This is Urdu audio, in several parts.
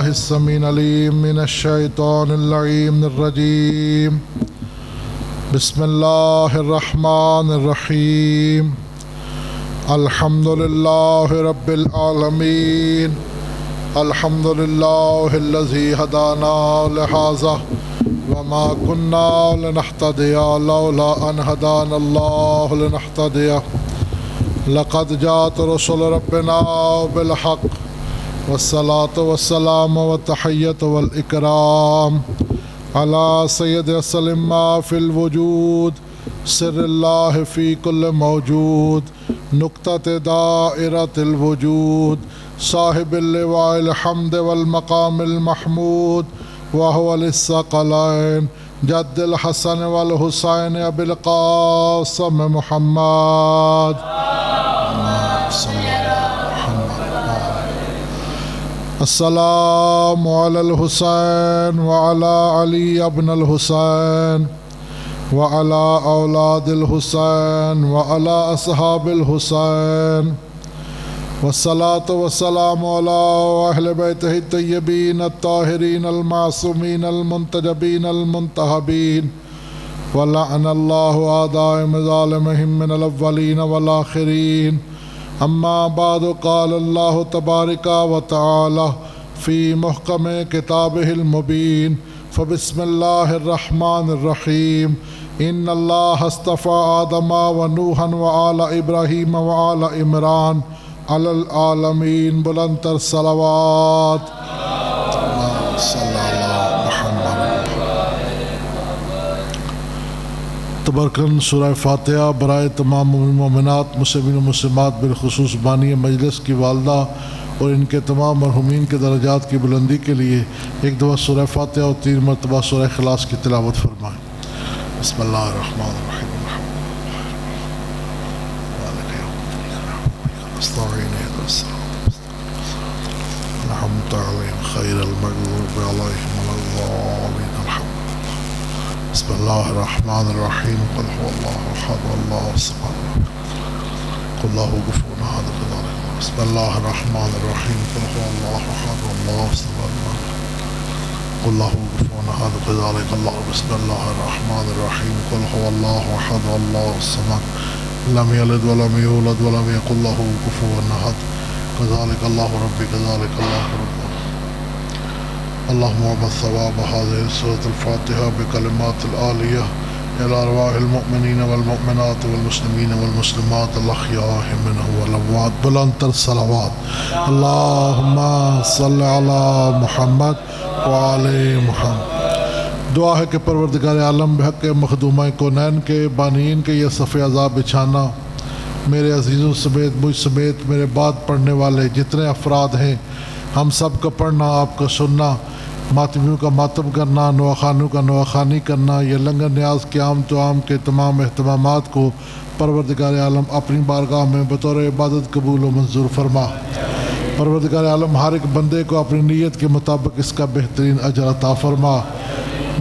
بالله السميع العليم من الشيطان اللعين الرجيم. بسم الله الرحمن الرحيم. الحمد لله رب العالمين. الحمد لله الذي هدانا لهذا وما كنا لنهتدي لولا أن هدانا الله لنهتدي. لقد جاءت رسل ربنا بالحق والصلاة والسلام والتحية والإكرام على سيد وسلم ما في الوجود سر الله في كل موجود نقطة دائرة الوجود صاحب اللواء الحمد والمقام المحمود وهو للثقلين جد الحسن والحسين أبي القاسم محمد السلام على الحسين وعلى علي بن الحسين وعلى أولاد الحسين وعلى أصحاب الحسين والصلاة والسلام على أهل بيته الطيبين الطاهرين المعصومين المنتجبين المنتهبين ولعن الله أعداءهم ظالمهم من الأولين والآخرين. أما بعد قال الله تبارك وتعالى في محكم كتابه المبين فبسم الله الرحمن الرحيم. إن الله اصطفى آدم ونوحا وآل إبراهيم وآل عمران على العالمين. بلندتر صلوات صلی اللہ محمد. تبرکن سورہ فاتحہ برائے تمام مومنات مسلمین و مسلمات بالخصوص بانی مجلس کی والدہ اور ان کے تمام مرحومین کے درجات کی بلندی کے لیے ایک دفعہ سورہ فاتحہ اور 3 مرتبہ سورہ اخلاص کی تلاوت فرمائیں. بسم اللہ الرحمن الرحیم. الحمد عليهم خير المغضوب عليهم ولا الضالين. بسم الله الرحمن الرحيم. قل هو الله احد الله الصمد قل له كفوا احد. بسم الله الرحمن الرحيم. قل هو الله احد الله الصمد قل له كفوا احد كذلك الله. بسم الله الرحمن الرحيم. قل هو الله احد الله الصمد لم يلد ولم يولد ولم يكن له كفوا احد كذلك الله ربي كذلك الله ربي. اللهم وبث ثواب هذه سورة الفاتحة بكلمات العالية إلى أرواح المؤمنين والمؤمنات والمسلمين والمسلمات الأحياء منهم والأموات. بلندتر صلوات. اللهم صل على محمد وعلى محمد. دعا ہے کہ پروردگار عالم بحق مخدومہ کونین کے بانین کے یہ صف عذاب بچھانا میرے عزیزوں سمیت مجھ سمیت میرے بعد پڑھنے والے جتنے افراد ہیں ہم سب کا پڑھنا آپ کا سننا ماتمیوں کا ماتم کرنا نواخانوں کا نواخانی کرنا یہ لنگر نیاز قیام تو عام کے تمام اہتمامات کو پروردگار عالم اپنی بارگاہ میں بطور عبادت قبول و منظور فرما. پروردگار عالم ہر ایک بندے کو اپنی نیت کے مطابق اس کا بہترین اجر عطا فرما.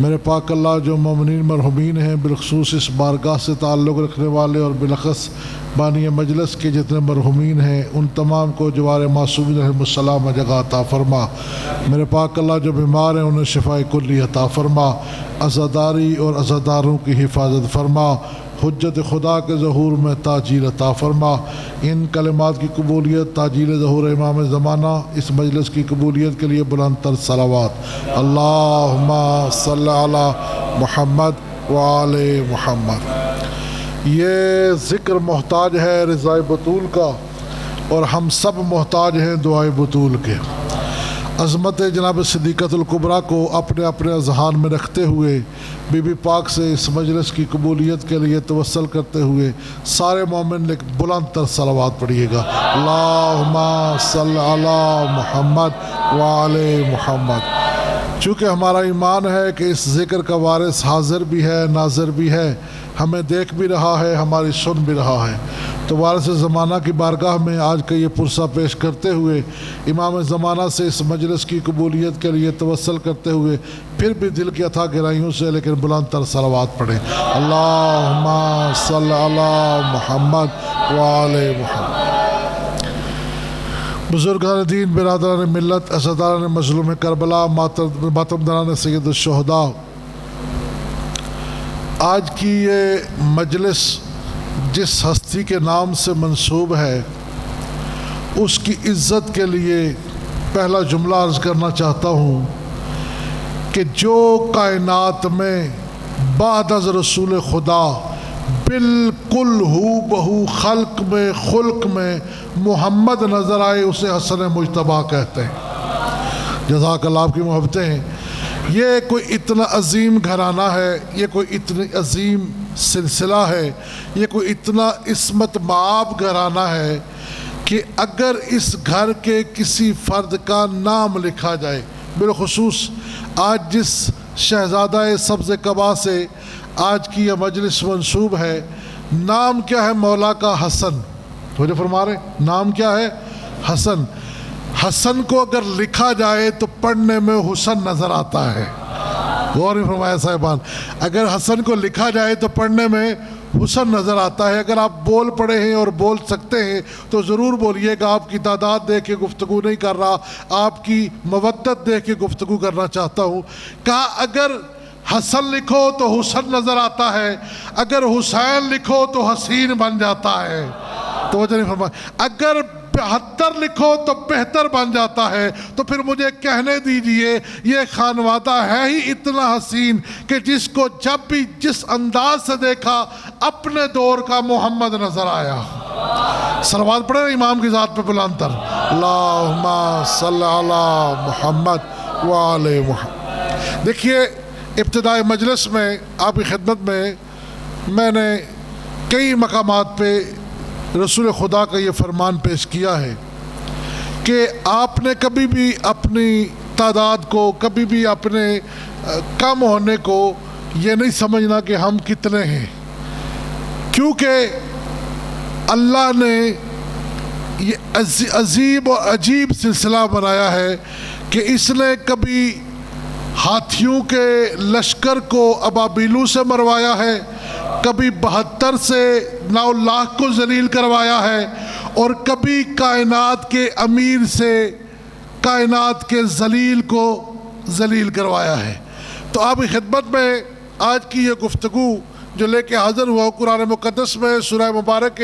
میرے پاک اللہ جو مومنین مرحومین ہیں بالخصوص اس بارگاہ سے تعلق رکھنے والے اور بالاخص بانی مجلس کے جتنے مرحومین ہیں ان تمام کو جوار معصومین رحمۃ السلام جگہ عطا فرما. میرے پاک اللہ جو بیمار ہیں انہیں شفاء کلی عطا فرما. عزاداری اور عزاداروں کی حفاظت فرما. حجت خدا کے ظہور میں تاجیل عطا فرما. ان کلمات کی قبولیت تاجیل ظہور امام زمانہ اس مجلس کی قبولیت کے لیے بلند تر صلوات. اللہم صلی علی محمد وعلی محمد. یہ ذکر محتاج ہے رضائے بطول کا اور ہم سب محتاج ہیں دعائے بطول کے. عظمت جناب صدیقۃ الکبریٰ کو اپنے اپنے اذہان میں رکھتے ہوئے بی بی پاک سے اس مجلس کی قبولیت کے لیے توسل کرتے ہوئے سارے مومن بلند تر صلوات پڑھیے گا. اللہم صلی علی محمد وعلی محمد. چونکہ ہمارا ایمان ہے کہ اس ذکر کا وارث حاضر بھی ہے ناظر بھی ہے ہمیں دیکھ بھی رہا ہے ہماری سن بھی رہا ہے. تو وارث زمانہ کی بارگاہ میں آج کا یہ پرسہ پیش کرتے ہوئے امام زمانہ سے اس مجلس کی قبولیت کے لیے توسل کرتے ہوئے پھر بھی دل کی اتھا گہرائیوں سے لیکن بلند تر صلوات پڑھیں. اللہم صلی علی محمد وعلی محمد. بزرگان دین، برادران ملت، اسداران مظلوم کربلا، ماتمداران سید الشہداء، آج کی یہ مجلس جس ہستی کے نام سے منسوب ہے اس کی عزت کے لیے پہلا جملہ عرض کرنا چاہتا ہوں کہ جو کائنات میں بعد از رسول خدا بالکل ہو بہو خلق میں خلق میں محمد نظر آئے اسے حسن مجتبیٰ کہتے ہیں۔ جزاک اللہ، آپ کی محبتیں ہیں۔ یہ کوئی اتنا عظیم گھرانہ ہے، یہ کوئی اتنی عظیم سلسلہ ہے، یہ کوئی اتنا عصمت مآب گھرانہ ہے کہ اگر اس گھر کے کسی فرد کا نام لکھا جائے، بالخصوص آج جس شہزادہ سبز قبا سے آج کی یہ مجلس منسوب ہے، نام کیا ہے؟ مولا کا حسن۔ مجھے فرما رہے نام کیا ہے؟ حسن۔ حسن کو اگر لکھا جائے تو پڑھنے میں حسن نظر آتا ہے۔ غور نہیں فرمایا صاحبان؟ اگر حسن کو لکھا جائے تو پڑھنے میں حسن نظر آتا ہے۔ اگر آپ بول پڑے ہیں اور بول سکتے ہیں تو ضرور بولیے گا۔ آپ کی تعداد دیکھ کے گفتگو نہیں کر رہا، آپ کی مودت دیکھ کے گفتگو کرنا چاہتا ہوں۔ کہا اگر حسن لکھو تو حسن نظر آتا ہے، اگر حسین لکھو تو حسین بن جاتا ہے۔ توجہ نہیں فرمایا؟ اگر 72 لکھو تو بہتر بن جاتا ہے۔ تو پھر مجھے کہنے دیجئے یہ خانوادہ ہے ہی اتنا حسین کہ جس کو جب بھی جس انداز سے دیکھا اپنے دور کا محمد نظر آیا۔ صلوات پڑھیں امام کی ذات پہ بلند تر، اللہم صلی علی محمد وآل محمد۔ دیکھیے ابتدائی مجلس میں آپ کی خدمت میں نے کئی مقامات پہ رسول خدا کا یہ فرمان پیش کیا ہے کہ آپ نے کبھی بھی اپنی تعداد کو، کبھی بھی اپنے کم ہونے کو یہ نہیں سمجھنا کہ ہم کتنے ہیں، کیونکہ اللہ نے یہ عجیب اور عجیب سلسلہ بنایا ہے کہ اس نے کبھی ہاتھیوں کے لشکر کو ابابیلوں سے مروایا ہے، کبھی 72 سے 9 لاکھ کو ذلیل کروایا ہے، اور کبھی کائنات کے امیر سے کائنات کے ذلیل کو ذلیل کروایا ہے۔ تو آپ کی خدمت میں آج کی یہ گفتگو جو لے کے حاضر ہوا قرآن مقدس میں سورہ مبارک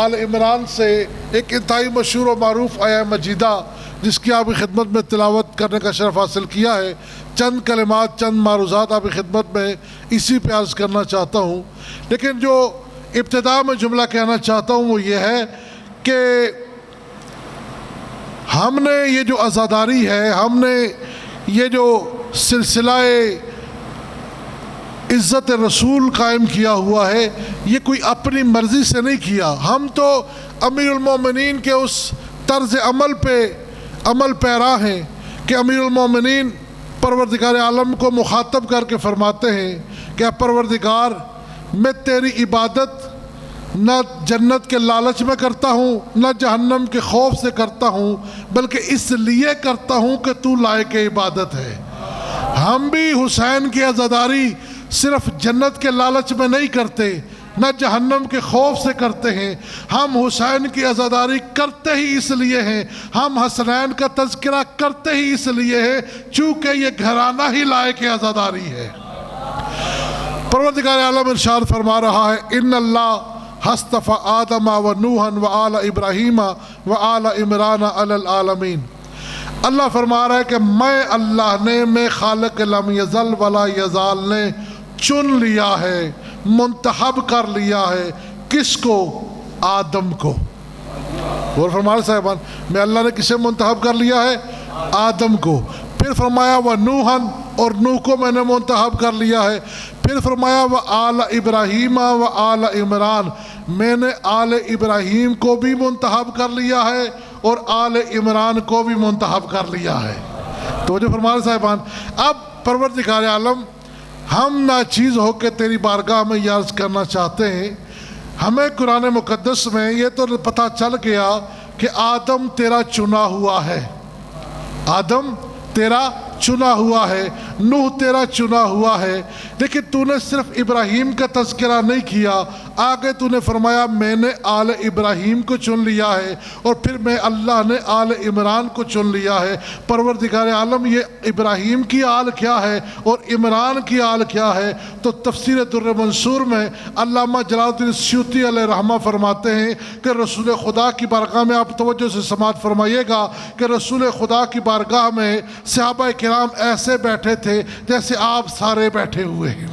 آل عمران سے ایک انتہائی مشہور و معروف آیہ مجیدہ جس کی آپ کی خدمت میں تلاوت کرنے کا شرف حاصل کیا ہے، چند کلمات، چند معروضات آپ کی خدمت میں اسی پہ عرض کرنا چاہتا ہوں۔ لیکن جو ابتدا میں جملہ کہنا چاہتا ہوں وہ یہ ہے کہ ہم نے یہ جو عزاداری ہے، ہم نے یہ جو سلسلہ عزت رسول قائم کیا ہوا ہے، یہ کوئی اپنی مرضی سے نہیں کیا۔ ہم تو امیر المومنین کے اس طرز عمل پہ عمل پیرا ہیں کہ امیر المومنین پروردگار عالم کو مخاطب کر کے فرماتے ہیں کہ اے پروردگار، میں تیری عبادت نہ جنت کے لالچ میں کرتا ہوں، نہ جہنم کے خوف سے کرتا ہوں، بلکہ اس لیے کرتا ہوں کہ تو لائق عبادت ہے۔ ہم بھی حسین کی عزاداری صرف جنت کے لالچ میں نہیں کرتے، نہ جہنم کے خوف سے کرتے ہیں، ہم حسین کی عزاداری کرتے ہی اس لیے ہیں، ہم حسنین کا تذکرہ کرتے ہی اس لیے ہیں چونکہ یہ گھرانہ ہی لائق عزاداری ہے۔ پروردگار عالم ارشاد فرما رہا ہے، ان اللہ اصطفیٰ آدم و نوحا و آل ابراہیم و آل عمران علی العالمین۔ اللہ فرما رہا ہے کہ میں خالق لم یزل ولا یزال نے چن لیا ہے، منتخب کر لیا ہے، کس کو؟ آدم کو۔ اور فرمایا صاحبان، میں اللہ نے کسے منتخب کر لیا ہے؟ آدم کو۔ پھر فرمایا وہ نوحن، اور نوح کو میں نے منتخب کر لیا ہے۔ پھر فرمایا وہ آل ابراہیم و آل عمران، میں نے آل ابراہیم کو بھی منتخب کر لیا ہے اور آل عمران کو بھی منتخب کر لیا ہے۔ تو جو فرمایا صاحبان، اب پروردگار عالم ہم ناچیز ہو کے تیری بارگاہ میں یہ عرض کرنا چاہتے ہیں، ہمیں قرآن مقدس میں یہ تو پتہ چل گیا کہ آدم تیرا چنا ہوا ہے، آدم تیرا چنا ہوا ہے، نوح تیرا چنا ہوا ہے، لیکن تو نے صرف ابراہیم کا تذکرہ نہیں کیا، آگے تو نے فرمایا میں نے آل ابراہیم کو چن لیا ہے، اور پھر میں اللہ نے آل عمران کو چن لیا ہے۔ پروردگار عالم یہ ابراہیم کی آل کیا ہے اور عمران کی آل کیا ہے؟ تو تفسیر در منصور میں علامہ جلال الدین سیوطی علیہ رحمہ فرماتے ہیں کہ رسول خدا کی بارگاہ میں، آپ توجہ سے سماعت فرمائیے گا، کہ رسول خدا کی بارگاہ میں صحابہ کرام ایسے بیٹھے تھے جیسے آپ سارے بیٹھے ہوئے ہیں۔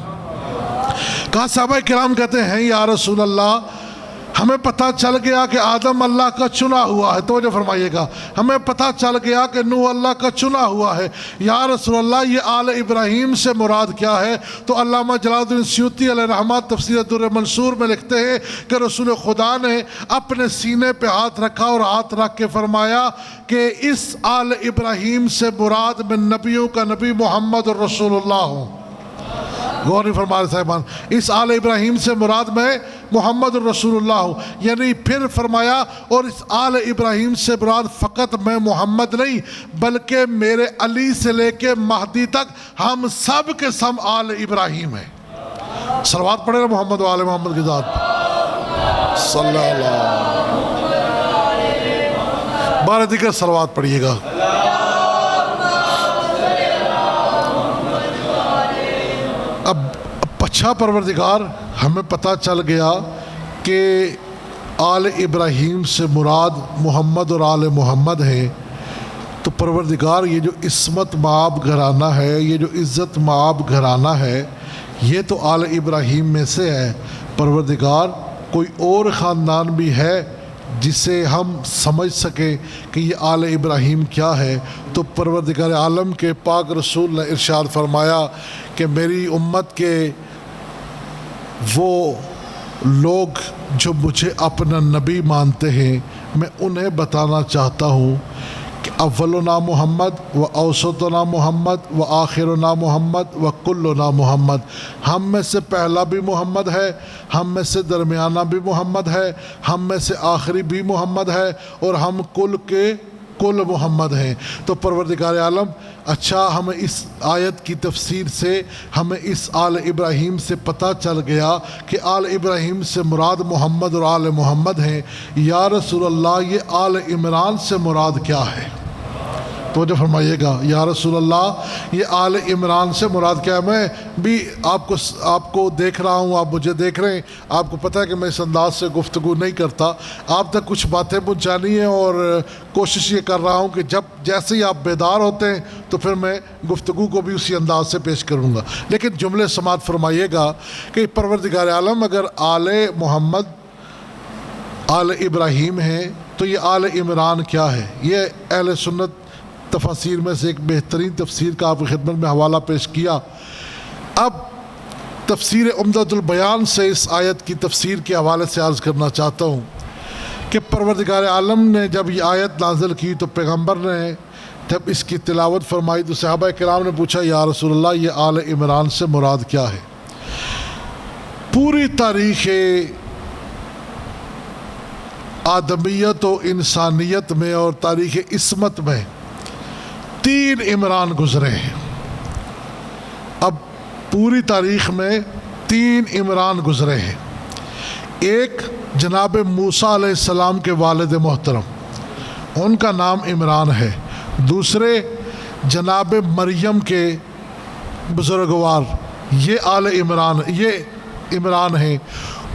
کہا صحابہ کرام کہتے ہیں یا رسول اللہ ہمیں پتہ چل گیا کہ آدم اللہ کا چنا ہوا ہے، توجہ فرمائیے گا، ہمیں پتہ چل گیا کہ نوح اللہ کا چنا ہوا ہے، یا رسول اللہ یہ آل ابراہیم سے مراد کیا ہے؟ تو علامہ جلال الدین سیوطی علیہ رحمہ تفسیر در منصور میں لکھتے ہیں کہ رسول خدا نے اپنے سینے پہ ہاتھ رکھا اور ہاتھ رکھ کے فرمایا کہ اس آل ابراہیم سے مراد میں نبیوں کا نبی محمد رسول اللہ ہوں۔ غور نہیں فرما رہے صاحبان، اس آل ابراہیم سے مراد میں محمد رسول اللہ ہوں، یعنی پھر فرمایا اور اس آل ابراہیم سے مراد فقط میں محمد نہیں بلکہ میرے علی سے لے کے مہدی تک ہم سب کے سب آل ابراہیم ہیں۔ صلوات پڑھے گا محمد و آل محمد کی ذات صلی اللہ بارہ دیگر صلوات پڑھیے گا۔ اب اچھا پروردگار ہمیں پتہ چل گیا کہ آل ابراہیم سے مراد محمد اور آل محمد ہے، تو پروردگار یہ جو عصمت مآب گھرانہ ہے، یہ جو عزت مآب گھرانہ ہے، یہ تو آل ابراہیم میں سے ہے۔ پروردگار کوئی اور خاندان بھی ہے جسے ہم سمجھ سکیں کہ یہ آل ابراہیم کیا ہے؟ تو پروردگار عالم کے پاک رسول نے ارشاد فرمایا کہ میری امت کے وہ لوگ جو مجھے اپنا نبی مانتے ہیں، میں انہیں بتانا چاہتا ہوں کہ اولنا محمد و اوسطنا محمد و آخرنا محمد و کلنا محمد، ہم میں سے پہلا بھی محمد ہے، ہم میں سے درمیانہ بھی محمد ہے، ہم میں سے آخری بھی محمد ہے، اور ہم کل کے کل محمد ہیں۔ تو پروردگار عالم اچھا ہمیں اس آیت کی تفسیر سے ہمیں اس آل ابراہیم سے پتہ چل گیا کہ آل ابراہیم سے مراد محمد اور آل محمد ہیں۔ یا رسول اللہ یہ آل عمران سے مراد کیا ہے؟ توجہ فرمائیے گا، یا رسول اللہ یہ آل عمران سے مراد کیا ہے؟ میں بھی آپ کو دیکھ رہا ہوں، آپ مجھے دیکھ رہے ہیں، آپ کو پتہ ہے کہ میں اس انداز سے گفتگو نہیں کرتا، آپ تک کچھ باتیں پہنچانی ہیں، اور کوشش یہ کر رہا ہوں کہ جیسے ہی آپ بیدار ہوتے ہیں تو پھر میں گفتگو کو بھی اسی انداز سے پیش کروں گا۔ لیکن جملے سماعت فرمائیے گا کہ پروردگار عالم اگر آل محمد آل ابراہیم ہیں تو یہ آل عمران کیا ہے؟ یہ اہل سنت تفاسیر میں سے ایک بہترین تفسیر کا آپ کی خدمت میں حوالہ پیش کیا۔ اب تفسیر عمدۃ البیان سے اس آیت کی تفسیر کے حوالے سے عرض کرنا چاہتا ہوں کہ پروردگار عالم نے جب یہ آیت نازل کی تو پیغمبر نے جب اس کی تلاوت فرمائی تو صحابہ کرام نے پوچھا یا رسول اللہ یہ آل عمران سے مراد کیا ہے؟ پوری تاریخ آدمیت و انسانیت میں اور تاریخ عصمت میں 3 عمران گزرے ہیں۔ اب پوری تاریخ میں 3 عمران گزرے ہیں۔ ایک جناب موسیٰ علیہ السلام کے والد محترم، ان کا نام عمران ہے۔ دوسرے جناب مریم کے بزرگوار، یہ آل عمران، یہ عمران ہیں۔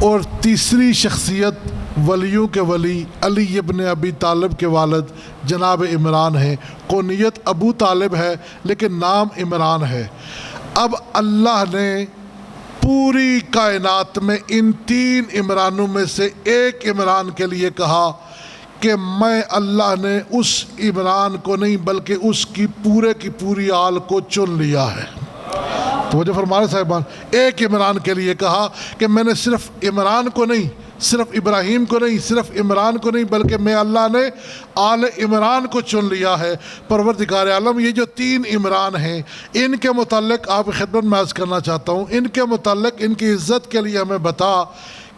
اور تیسری شخصیت ولیوں کے ولی علی ابن ابی طالب کے والد جناب عمران ہیں۔ کنیت ابو طالب ہے لیکن نام عمران ہے۔ اب اللہ نے پوری کائنات میں ان 3 عمرانوں میں سے ایک عمران کے لیے کہا کہ میں اللہ نے اس عمران کو نہیں بلکہ اس کی پوری آل کو چن لیا ہے۔ تو مجھے فرمانے صاحبان، ایک عمران کے لیے کہا کہ میں نے صرف عمران کو نہیں، صرف ابراہیم کو نہیں، صرف عمران کو نہیں، بلکہ میں اللہ نے آل عمران کو چن لیا ہے۔ پروردگار عالم یہ جو 3 عمران ہیں ان کے متعلق آپ کی خدمت میں عرض کرنا چاہتا ہوں، ان کے متعلق ان کی عزت کے لیے ہمیں بتا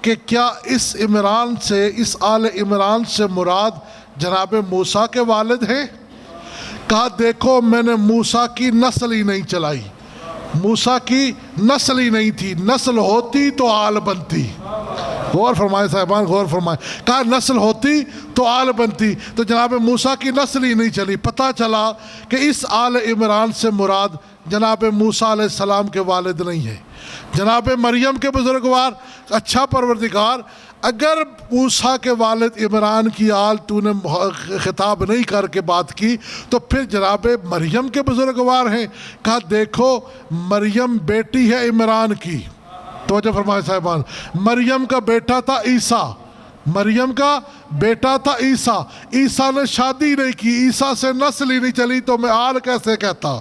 کہ کیا اس عمران سے، اس آل عمران سے مراد جناب موسیٰ کے والد ہیں؟ کہا دیکھو میں نے موسیٰ کی نسل ہی نہیں چلائی، موسیٰ کی نسل ہی نہیں تھی، نسل ہوتی تو آل بنتی۔ غور فرمائے صاحبان، غور فرمائے، کہا نسل ہوتی تو آل بنتی، تو جناب موسیٰ کی نسل ہی نہیں چلی۔ پتہ چلا کہ اس آل عمران سے مراد جناب موسیٰ علیہ السلام کے والد نہیں ہے، جناب مریم کے بزرگوار۔ اچھا پروردگار، اگر موسیٰ کے والد عمران کی آل تو نے خطاب نہیں کر کے بات کی تو پھر جناب مریم کے بزرگوار ہیں۔ کہا دیکھو مریم بیٹی ہے عمران کی، توجہ فرمائے صاحبان، مریم کا بیٹا تھا عیسیٰ، مریم کا بیٹا تھا عیسیٰ، عیسیٰ نے شادی نہیں کی، عیسیٰ سے نسل ہی نہیں چلی، تو میں آل کیسے کہتا؟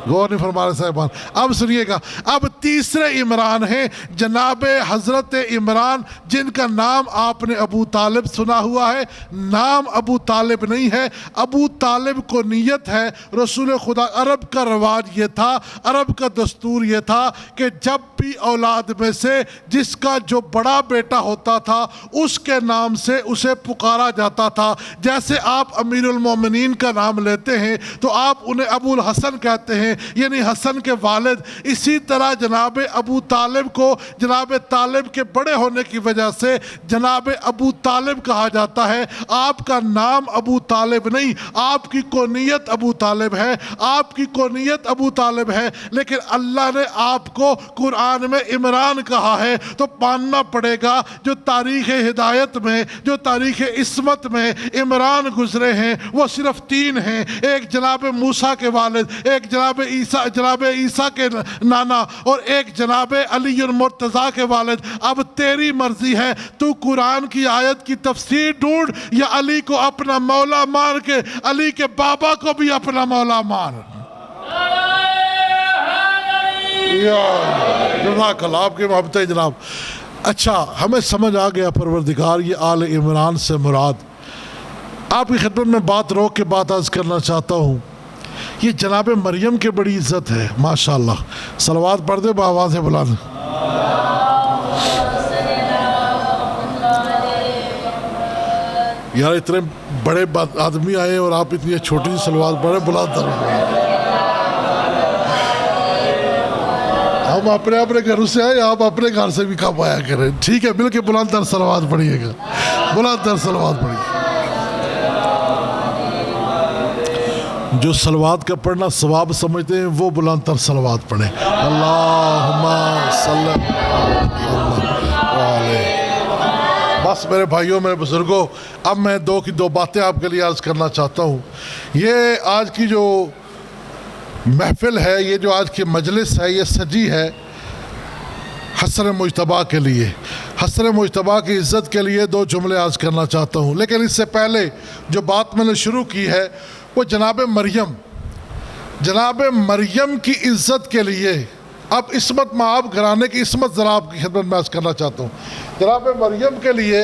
غور نہیں فرما رہے صاحبان۔ اب سنیے گا، اب تیسرے عمران ہیں جناب حضرت عمران، جن کا نام آپ نے ابو طالب سنا ہوا ہے۔ نام ابو طالب نہیں ہے، ابو طالب کو نیت ہے رسول خدا۔ عرب کا رواج یہ تھا، عرب کا دستور یہ تھا کہ جب بھی اولاد میں سے جس کا جو بڑا بیٹا ہوتا تھا اس کے نام سے اسے پکارا جاتا تھا۔ جیسے آپ امیر المومنین کا نام لیتے ہیں تو آپ انہیں ابو الحسن کہتے ہیں، یعنی حسن کے والد۔ اسی طرح جناب ابو طالب کو جناب طالب کے بڑے ہونے کی وجہ سے جناب ابو طالب کہا جاتا ہے۔ آپ کا نام ابو طالب نہیں، آپ کی کونیت ابو طالب ہے، آپ کی کونیت ابو طالب ہے، لیکن اللہ نے آپ کو قرآن میں عمران کہا ہے، تو ماننا پڑے گا جو تاریخ ہدایت میں، جو تاریخ عصمت میں عمران گزرے ہیں وہ صرف تین ہیں، ایک جناب موسیٰ کے والد، ایک جناب عیسیٰ کے نانا، اور ایک جناب علی المرتضیٰ کے والد۔ اب تیری مرضی ہے، تو قرآن کی آیت کی تفسیر ڈھونڈ یا علی کو اپنا مولا مان کے علی کے بابا کو بھی اپنا مولا مان۔ جزاک اللہ، آپ کی محبت ہے جناب۔ اچھا، ہمیں سمجھ آ گیا پروردگار یہ آل عمران سے مراد۔ آپ کی خدمت میں بات روک کے بات عرض کرنا چاہتا ہوں، یہ جناب مریم کے بڑی عزت ہے، ماشاءاللہ۔ صلوات پڑھ دے بآواز بلند۔ یار اتنے بڑے آدمی آئے اور آپ اتنی چھوٹی سی صلوات پڑھے، بلند تر۔ ہم اپنے گھروں سے آئے، آپ اپنے گھر سے بھی کم آیا کریں، ٹھیک ہے؟ مل کے بلند تر صلوات پڑھیے گا، بلند تر صلوات پڑھیے۔ جو صلوات کا پڑھنا ثواب سمجھتے ہیں وہ بلند تر صلوات پڑھیں۔ اللہم صلی علیہ۔ بس میرے بھائیوں، میرے بزرگوں، اب میں دو کی دو باتیں آپ کے لیے عرض کرنا چاہتا ہوں۔ یہ آج کی جو محفل ہے، یہ جو آج کی مجلس ہے، یہ سجی ہے حسن مجتبیٰ کے لیے، حسن مجتبیٰ کی عزت کے لیے دو جملے عرض کرنا چاہتا ہوں۔ لیکن اس سے پہلے جو بات میں نے شروع کی ہے وہ جناب مریم کی عزت کے لیے، اب عصمت مآب گھرانے کی عصمت ذرا آپ کی خدمت میں عرض کرنا چاہتا ہوں۔ جناب مریم کے لیے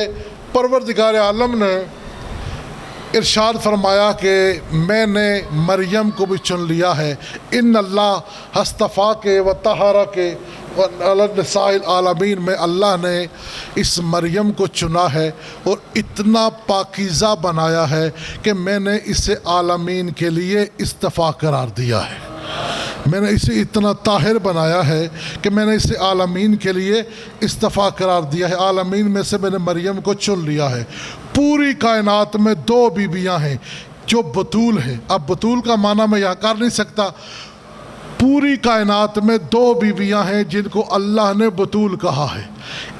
پروردگار عالم نے ارشاد فرمایا کہ میں نے مریم کو بھی چن لیا ہے، ان اللہ اصطفیٰ کے و طہارہ کے نساء العالمین میں اللہ نے اس مریم کو چنا ہے اور اتنا پاکیزہ بنایا ہے کہ میں نے اسے عالمین کے لیے اصطفیٰ قرار دیا ہے۔ میں نے اسے اتنا طاہر بنایا ہے کہ میں نے اسے عالمین کے لیے اصطفیٰ قرار دیا ہے، عالمین میں سے میں نے مریم کو چن لیا ہے۔ پوری کائنات میں دو بیویاں ہیں جو بطول ہیں، اب بطول کا معنی میں یہاں کر نہیں سکتا، پوری کائنات میں دو بیویاں ہیں جن کو اللہ نے بطول کہا ہے،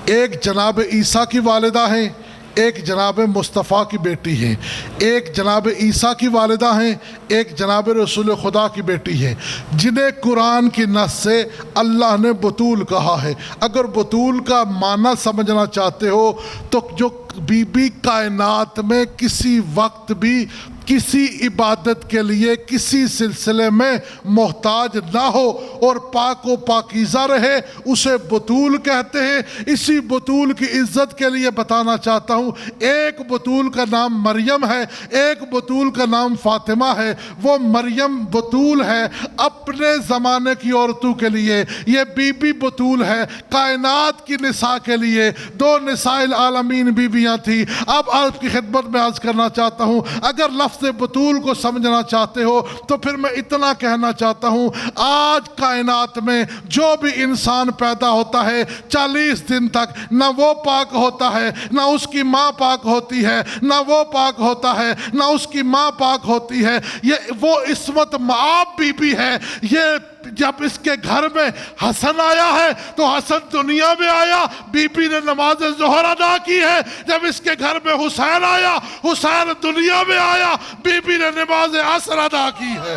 ایک جناب عیسیٰ کی والدہ ہیں، ایک جناب مصطفیٰ کی بیٹی ہیں، ایک جناب عیسیٰ کی والدہ ہیں، ایک جناب رسول خدا کی بیٹی ہیں، جنہیں قرآن کی نص سے اللہ نے بطول کہا ہے۔ اگر بطول کا معنی سمجھنا چاہتے ہو تو جو بی بی کائنات میں کسی وقت بھی کسی عبادت کے لیے کسی سلسلے میں محتاج نہ ہو اور پاک و پاکیزہ رہے، اسے بطول کہتے ہیں۔ اسی بطول کی عزت کے لیے بتانا چاہتا ہوں، ایک بطول کا نام مریم ہے، ایک بطول کا نام فاطمہ ہے۔ وہ مریم بطول ہے اپنے زمانے کی عورتوں کے لیے، یہ بی بی بطول ہے کائنات کی نساء کے لیے، دو نساء العالمین بیویاں تھیں۔ اب آپ کی خدمت میں عرض کرنا چاہتا ہوں، اگر لفظ لفظ بطول کو سمجھنا چاہتے ہو تو پھر میں اتنا کہنا چاہتا ہوں، آج کائنات میں جو بھی انسان پیدا ہوتا ہے 40 دن تک نہ وہ پاک ہوتا ہے، نہ اس کی ماں پاک ہوتی ہے، نہ وہ پاک ہوتا ہے، نہ اس کی ماں پاک ہوتی ہے، یہ وہ عصمت مآب بی بی ہے۔ یہ جب اس کے گھر میں حسن آیا ہے تو حسن دنیا میں آیا، بی بی نے نماز ظہر ادا کی ہے۔ جب اس کے گھر میں حسین آیا، حسین دنیا میں آیا، بی بی نے نماز عصر ادا کی ہے۔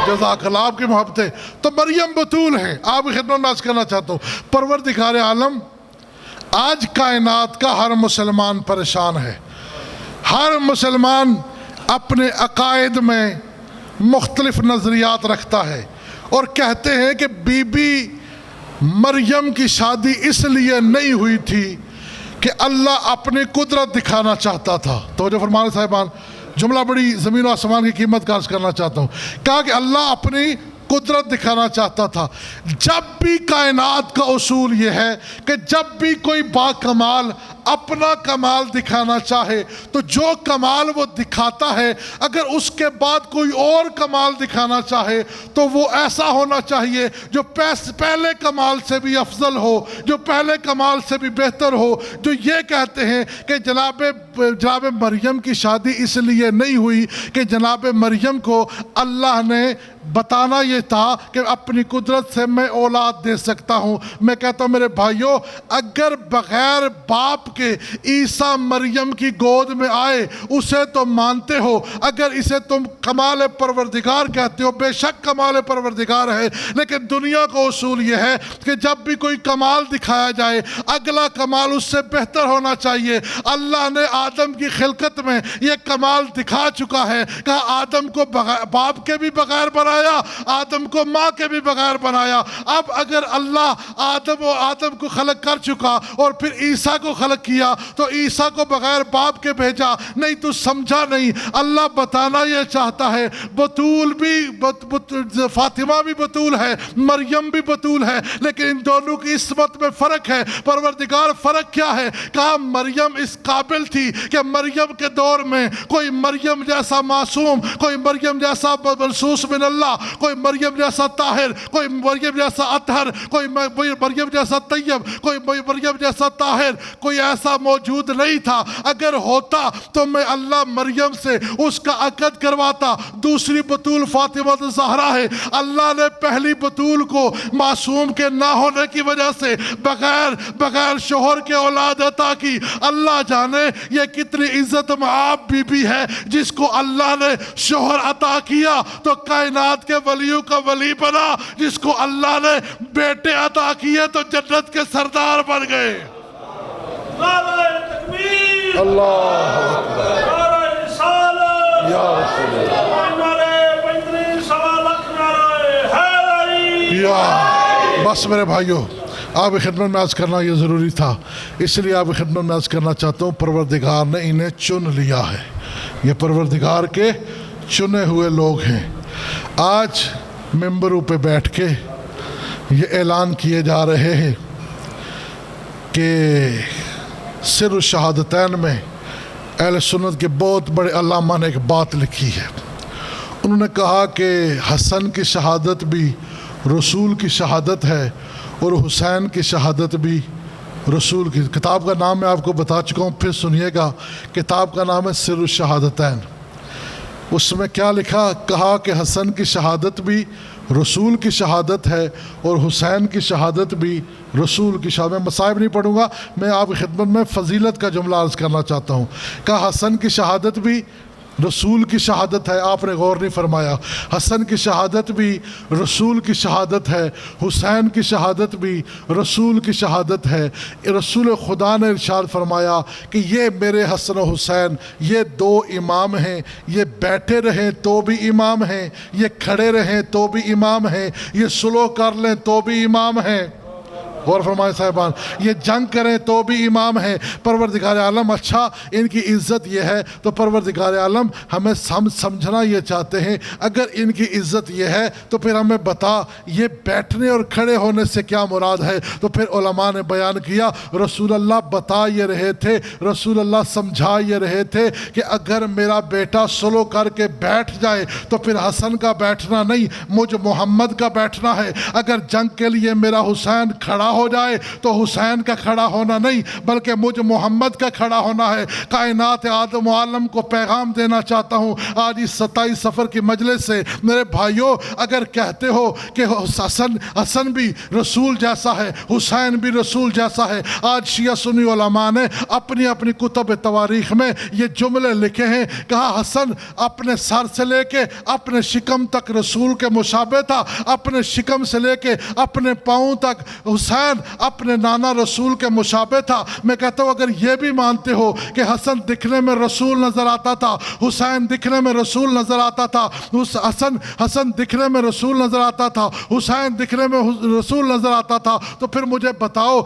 جزاک اللہ، آپ کی محبتیں۔ تو مریم بطول ہے۔ آپ کی خدمت میں عرض کرنا چاہتا ہوں، پروردگار عالم، آج کائنات کا ہر مسلمان پریشان ہے۔ ہر مسلمان اپنے عقائد میں مختلف نظریات رکھتا ہے اور کہتے ہیں کہ بی بی مریم کی شادی اس لیے نہیں ہوئی تھی کہ اللہ اپنی قدرت دکھانا چاہتا تھا۔ توجہ فرمانے صاحبان، جملہ بڑی زمین و آسمان کی قیمت کا عرض کرنا چاہتا ہوں۔ کہا کہ اللہ اپنی قدرت دکھانا چاہتا تھا۔ جب بھی کائنات کا اصول یہ ہے کہ جب بھی کوئی با کمال اپنا کمال دکھانا چاہے تو جو کمال وہ دکھاتا ہے، اگر اس کے بعد کوئی اور کمال دکھانا چاہے تو وہ ایسا ہونا چاہیے جو پہلے کمال سے بھی افضل ہو، جو پہلے کمال سے بھی بہتر ہو۔ جو یہ کہتے ہیں کہ جناب مریم کی شادی اس لیے نہیں ہوئی کہ جناب مریم کو اللہ نے بتانا یہ تھا کہ اپنی قدرت سے میں اولاد دے سکتا ہوں۔ میں کہتا ہوں میرے بھائیوں، اگر بغیر باپ کے عیسیٰ مریم کی گود میں آئے اسے تم مانتے ہو، اگر اسے تم کمال پروردگار کہتے ہو، بے شک کمال پروردگار ہے، لیکن دنیا کا اصول یہ ہے کہ جب بھی کوئی کمال دکھایا جائے اگلا کمال اس سے بہتر ہونا چاہیے۔ اللہ نے آدم کی خلقت میں یہ کمال دکھا چکا ہے، کہا آدم کو باپ کے بھی بغیر بنایا، آدم کو ماں کے بھی بغیر بنایا۔ اب اگر اللہ آدم کو خلق کر چکا اور پھر عیسیٰ کو خلق کیا تو عیسیٰ کو بغیر باپ کے بھیجا، نہیں تو سمجھا نہیں۔ اللہ بتانا یہ چاہتا ہے بطول بھی فاطمہ بھی بطول ہے، مریم بھی بطول ہے، لیکن ان دونوں کی عصمت میں فرق ہے۔ پروردگار فرق کیا ہے؟ کہا مریم اس قابل تھی کہ مریم کے دور میں کوئی مریم جیسا معصوم، کوئی مریم جیسا منصوص من اللہ، کوئی مریم جیسا طاہر، کوئی مریم جیسا اطہر، کوئی مریم جیسا طیب، کوئی مریم جیسا طاہر، کوئی ایسا موجود نہیں تھا۔ اگر ہوتا تو میں اللہ مریم سے اس کا عقد کرواتا۔ دوسری بطول فاطمہ الزہرا ہے۔ اللہ نے پہلی بطول کو معصوم کے نہ ہونے کی وجہ سے بغیر شوہر کے اولاد عطا کی۔ اللہ جانے یہ کتنی عزت مآب بی بی ہے جس کو اللہ نے شوہر عطا کیا تو کائنات کے ولیوں کا ولی بنا، جس کو اللہ نے بیٹے عطا کیے تو جنت کے سردار بن گئے۔ اللہ یا رسول اللہ۔ بس میرے بھائیوں، آپ کی خدمت میں عرض کرنا یہ ضروری تھا، اس لیے آپ کی خدمت میں عرض کرنا چاہتا ہوں، پروردگار نے انہیں چن لیا ہے۔ یہ پروردگار کے چنے ہوئے لوگ ہیں۔ آج ممبروں پہ بیٹھ کے یہ اعلان کیے جا رہے ہیں کہ سر الشہادتین میں اہل سنت کے بہت بڑے علامہ نے ایک بات لکھی ہے۔ انہوں نے کہا کہ حسن کی شہادت بھی رسول کی شہادت ہے اور حسین کی شہادت بھی رسول کی۔ کتاب کا نام میں آپ کو بتا چکا ہوں، پھر سنیے گا۔ کتاب کا نام ہے سر الشہادتین۔ اس میں کیا لکھا؟ کہا کہ حسن کی شہادت بھی رسول کی شہادت ہے اور حسین کی شہادت بھی رسول کی شہادت۔ میں مصائب نہیں پڑھوں گا، میں آپ کی خدمت میں فضیلت کا جملہ عرض کرنا چاہتا ہوں۔ کہا حسن کی شہادت بھی رسول کی شہادت ہے۔ آپ نے غور نہیں فرمایا، حسن کی شہادت بھی رسول کی شہادت ہے، حسین کی شہادت بھی رسول کی شہادت ہے۔ رسول خدا نے ارشاد فرمایا کہ یہ میرے حسن و حسین یہ دو امام ہیں، یہ بیٹھے رہیں تو بھی امام ہیں، یہ کھڑے رہیں تو بھی امام ہیں، یہ سلو کر لیں تو بھی امام ہیں۔ غور فرمائے صاحبان، یہ جنگ کریں تو بھی امام ہے پروردگار عالم۔ اچھا ان کی عزت یہ ہے تو پروردگار عالم ہمیں سمجھنا یہ چاہتے ہیں، اگر ان کی عزت یہ ہے تو پھر ہمیں بتا یہ بیٹھنے اور کھڑے ہونے سے کیا مراد ہے۔ تو پھر علماء نے بیان کیا رسول اللہ بتا یہ رہے تھے، رسول اللہ سمجھا یہ رہے تھے کہ اگر میرا بیٹا سلو کر کے بیٹھ جائے تو پھر حسن کا بیٹھنا نہیں، مجھ محمد کا بیٹھنا ہے۔ اگر جنگ کے لیے میرا حسین کھڑا ہو جائے تو حسین کا کھڑا ہونا نہیں بلکہ مجھ محمد کا کھڑا ہونا ہے۔ کائنات آدم و عالم کو پیغام دینا چاہتا ہوں آج اس 27 سفر کی مجلس سے، میرے بھائیوں اگر کہتے ہو کہ حسن بھی رسول جیسا ہے، حسین بھی رسول جیسا ہے، آج شیعہ سنی علماء نے اپنی اپنی کتب تواریخ میں یہ جملے لکھے ہیں، کہا حسن اپنے سر سے لے کے اپنے شکم تک رسول کے مشابہ تھا، اپنے شکم سے لے کے اپنے پاؤں تک حسین اپنے نانا رسول کے مشابہ تھا۔ میں کہتا ہوں اگر یہ بھی مانتے ہو کہ حسن دکھنے میں رسول نظر آتا تھا، حسین دکھنے میں رسول نظر آتا تھا، حسن دکھنے میں رسول نظر آتا تھا، حسین دکھنے میں رسول نظر آتا تھا، تو پھر مجھے بتاؤ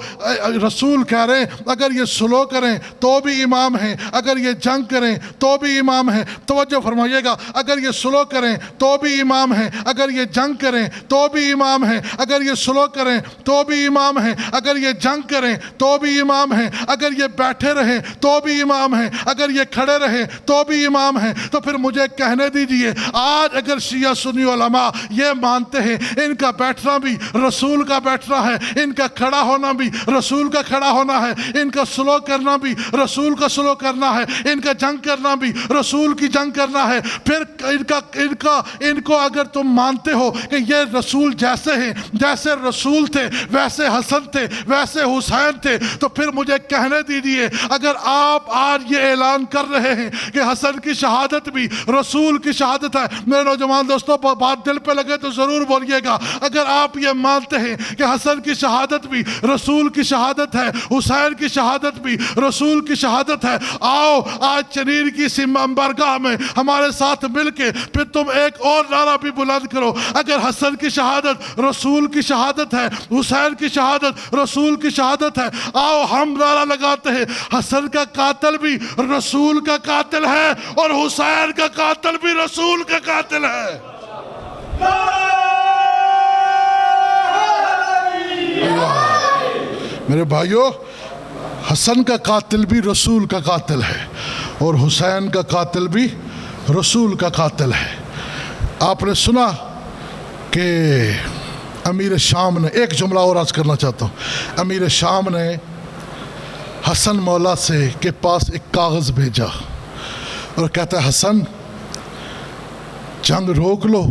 رسول کہہ رہے ہیں اگر یہ سلو کریں تو بھی امام ہیں، اگر یہ جنگ کریں تو بھی امام ہیں۔ توجہ فرمائیے گا، اگر یہ سلو کریں تو بھی امام ہیں، اگر یہ جنگ کریں تو بھی امام ہیں، اگر یہ سلو کریں تو بھی امام ہیں، اگر یہ جنگ کریں تو بھی امام ہیں، اگر یہ بیٹھے رہیں تو بھی امام ہیں، اگر یہ کھڑے رہیں تو بھی امام ہیں۔ تو پھر مجھے کہنے دیجئے آج اگر شیعہ سنی علماء یہ مانتے ہیں ان کا بیٹھنا بھی رسول کا بیٹھنا ہے، ان کا کھڑا ہونا بھی رسول کا کھڑا ہونا ہے، ان کا سلو کرنا بھی رسول کا سلو کرنا ہے، ان کا جنگ کرنا بھی رسول کی جنگ کرنا ہے، پھر ان کو اگر تم مانتے ہو کہ یہ رسول جیسے ہیں، جیسے رسول تھے ویسے حسن تھے ویسے حسین تھے، تو پھر مجھے کہنے دیجئے اگر آپ آج یہ اعلان کر رہے ہیں کہ حسن کی شہادت بھی رسول کی شہادت ہے، میرے نوجوان دوستوں بات دل پہ لگے تو ضرور بولیے گا، اگر آپ یہ مانتے ہیں کہ حسن کی شہادت بھی رسول کی شہادت ہے، حسین کی شہادت بھی رسول کی شہادت ہے، آؤ آج چنیر کی سمبرگاہ میں ہمارے ساتھ مل کے پھر تم ایک اور نعرہ بھی بلند کرو، اگر حسن کی شہادت رسول کی شہادت ہے، حسین کی شہادت رسول کی شہادت ہے، آؤ ہم نعرہ لگاتے ہیں حسن کا قاتل بھی رسول کا قاتل ہے اور حسین کا قاتل بھی رسول کا قاتل ہے۔ میرے بھائیوں حسن کا قاتل بھی رسول کا قاتل ہے اور حسین کا قاتل بھی رسول کا قاتل ہے۔ آپ نے سنا کہ امیر شام نے، ایک جملہ اور عرض کرنا چاہتا ہوں، امیر شام نے حسن مولا سے کے پاس ایک کاغذ بھیجا اور کہتا ہے حسن جنگ روک لو،